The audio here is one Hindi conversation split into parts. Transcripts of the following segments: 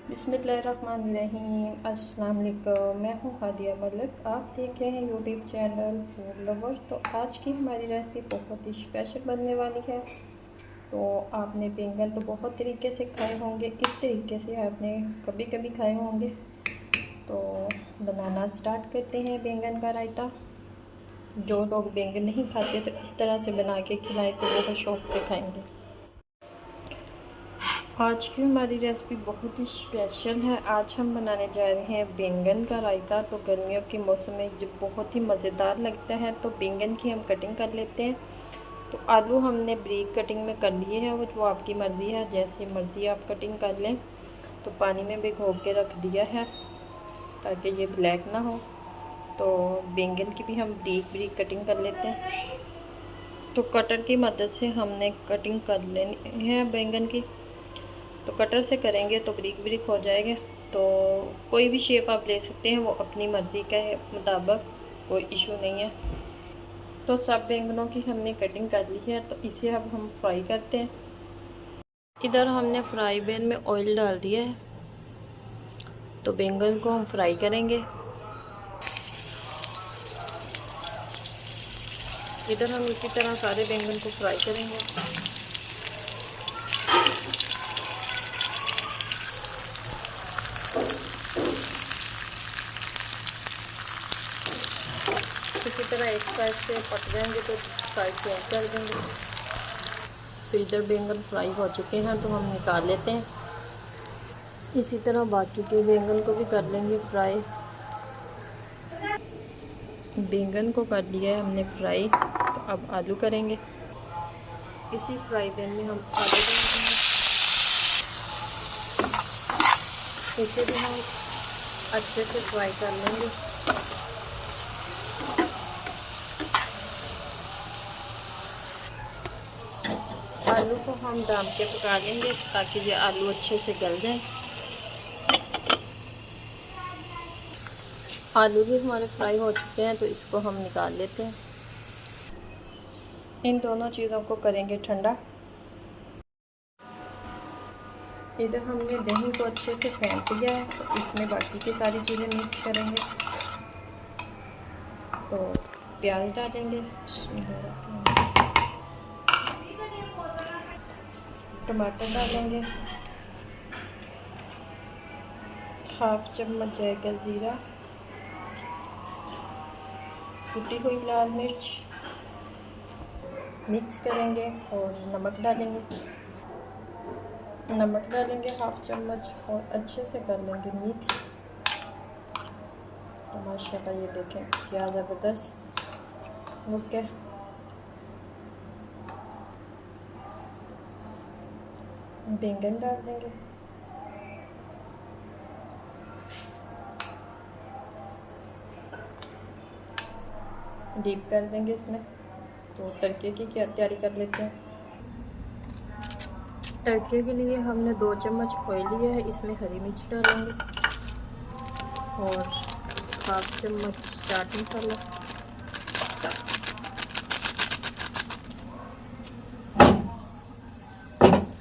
बिस्मिल्लाहिर्रहमानिर्रहीम। अस्सलाम वालेकुम। मैं हूँ हादिया मलिक। आप देख रहे हैं यूट्यूब चैनल फूड लवर। तो आज की हमारी रेसिपी बहुत ही स्पेशल बनने वाली है। तो आपने बैंगन तो बहुत तरीके से खाए होंगे, इस तरीके से आपने कभी कभी खाए होंगे। तो बनाना स्टार्ट करते हैं बैंगन का रायता। जो लोग बैंगन नहीं खाते तो इस तरह से बना के खिलाए तो बहुत शौक़ से खाएँगे। आज की हमारी रेसिपी बहुत ही स्पेशल है। आज हम बनाने जा रहे हैं बैंगन का रायता। तो गर्मियों के मौसम में जो बहुत ही मज़ेदार लगता है। तो बैंगन की हम कटिंग कर लेते हैं। तो आलू हमने ब्रीक कटिंग में कर लिए हैं, वो आपकी मर्ज़ी है, जैसे मर्ज़ी आप कटिंग कर लें। तो पानी में भिगो के रख दिया है ताकि ये ब्लैक ना हो। तो बैंगन की भी हम ब्रीक कटिंग कर लेते हैं। तो कटर की मदद से हमने कटिंग कर लेनी है बैंगन की। तो कटर से करेंगे तो ब्रिक हो जाएगा। तो कोई भी शेप आप ले सकते हैं, वो अपनी मर्ज़ी का है मुताबिक, कोई इशू नहीं है। तो सब बैंगनों की हमने कटिंग कर ली है। तो इसे अब हम फ्राई करते हैं। इधर हमने फ्राई पैन में ऑयल डाल दिया है। तो बैंगन को हम फ्राई करेंगे। इधर हम इसी तरह सारे बैंगन को फ्राई करेंगे। इसी तरह एक साइड से पक जाएंगे तो साइड चेंज कर देंगे। तो इधर बैंगन फ्राई हो चुके हैं तो हम निकाल लेते हैं। इसी तरह बाकी के बैंगन को भी कर लेंगे फ्राई। बैंगन को कर लिया है हमने फ्राई। तो अब आलू करेंगे। इसी फ्राई पैन में हम आलू डालेंगे। इसे भी हम अच्छे से फ्राई कर लेंगे। आलू को हम दम के पका लेंगे ताकि ये आलू अच्छे से गल जाए। आलू भी हमारे फ्राई हो चुके हैं तो इसको हम निकाल लेते हैं। इन दोनों चीज़ों को करेंगे ठंडा। इधर हमने दही को अच्छे से फेंट दिया है। तो इसमें बाकी की सारी चीज़ें मिक्स करेंगे। तो प्याज डालेंगे, टमाटर डालेंगे, हाफ चम्मच जाएगा ज़ीरा, कुटी हुई लाल मिर्च, मिक्स करेंगे और नमक डालेंगे हाफ चम्मच और अच्छे से कर लेंगे मिक्स। तो माशाल्लाह ये देखें क्या ज़बरदस्त लुक है। बैंगन डाल देंगे, डीप कर देंगे इसमें। तो तड़के की क्या तैयारी कर लेते हैं। तड़के के लिए हमने 2 चम्मच ऑयल लिया है। इसमें हरी मिर्च डालेंगे और हाफ चम्मच चाट मसाला,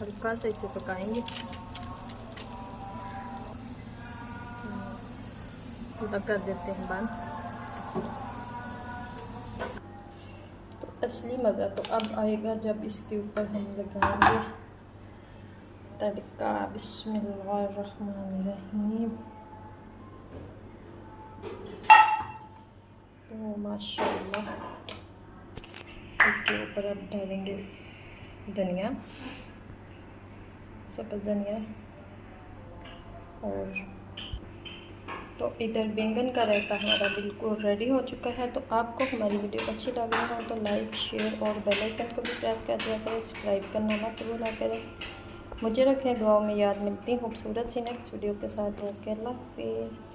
हल्का सा इसे पकाएंगे। पूरा कर देते हैं बंद। तो असली मज़ा तो अब आएगा जब इसके ऊपर हम लगाएंगे तड़का। बिस्मिल्लाहिर्रहमानिर्रहीम। तो माशाल्लाह इसके ऊपर अब डालेंगे धनिया, सब्ज़ धनिया। और तो इधर बैंगन का रायता हमारा बिल्कुल रेडी हो चुका है। तो आपको हमारी वीडियो अच्छी लग रही हो तो लाइक, शेयर और बेल आइकन को भी प्रेस कर दिया करें। सब्सक्राइब करना मत भूला करें। मुझे रखें दुआओं में याद। मिलती खूबसूरत सी नेक्स्ट वीडियो के साथ। ओके, अल्लाह हाफिज़।